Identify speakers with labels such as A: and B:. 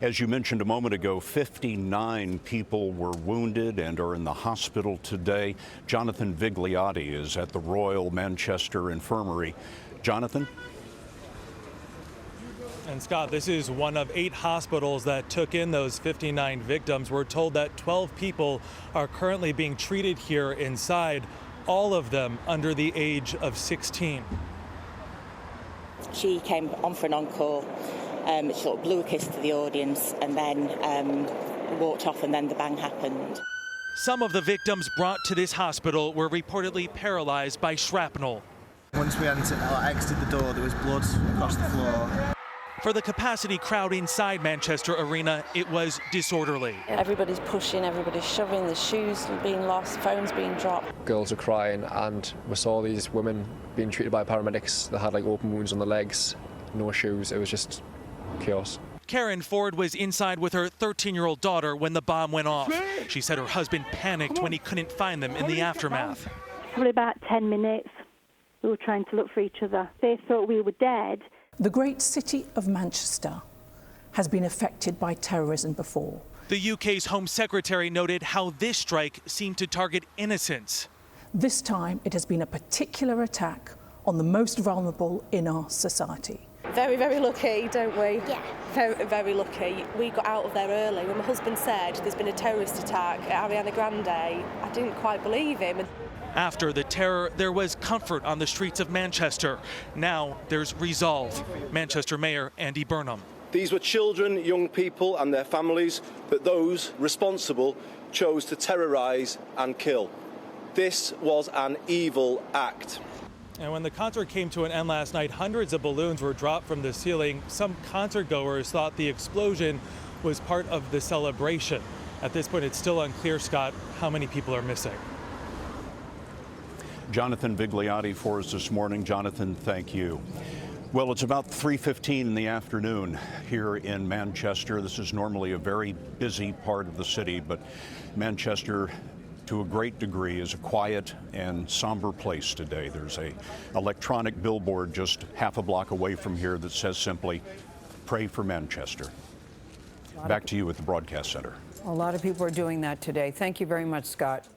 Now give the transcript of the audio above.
A: As you mentioned a moment ago, 59 people were wounded and are in the hospital today. Jonathan Vigliotti is at the Royal Manchester Infirmary. Jonathan?
B: And Scott, this is one of 8 hospitals that took in those 59 victims. We're told that 12 people are currently being treated here inside, all of them under the age of 16.
C: She came on for an encore, she sort of blew a kiss to the audience and then walked off, and then the bang happened.
B: Some of the victims brought to this hospital were reportedly paralyzed by shrapnel.
D: Once we exited the door, there was blood across the floor.
B: For the capacity crowd inside Manchester Arena, it was disorderly.
E: Everybody's pushing, everybody's shoving, the shoes being lost, phones being dropped.
F: Girls are crying, and we saw these women being treated by paramedics that had like open wounds on the legs, no shoes. It was just chaos.
B: Karen Ford was inside with her 13-year-old daughter when the bomb went off. She said her husband panicked when he couldn't find them in the aftermath.
G: Probably about 10 minutes, we were trying to look for each other. They thought we were dead.
H: The great city of Manchester has been affected by terrorism before.
B: The UK's Home Secretary noted how this strike seemed to target innocents.
H: This time it has been a particular attack on the most vulnerable in our society.
I: Very, very lucky, don't we?
G: Yeah.
I: Very, very lucky. We got out of there early. When my husband said there's been a terrorist attack at Ariana Grande, I didn't quite believe him.
B: After the terror, there was comfort on the streets of Manchester. Now there's resolve. Manchester Mayor Andy Burnham.
J: These were children, young people and their families that those responsible chose to terrorise and kill. This was an evil act.
B: And when the concert came to an end last night, hundreds of balloons were dropped from the ceiling. Some concert goers thought the explosion was part of the celebration. At this point, it's still unclear, Scott, how many people are missing.
A: Jonathan Vigliotti for us this morning. Jonathan, thank you. Well, it's about 3:15 in the afternoon here in Manchester. This is normally a very busy part of the city, but Manchester, to a great degree, is a quiet and somber place today. There's an electronic billboard just half a block away from here that says simply, "Pray for Manchester." Back to you at the Broadcast Center.
K: A lot of people are doing that today. Thank you very much, Scott.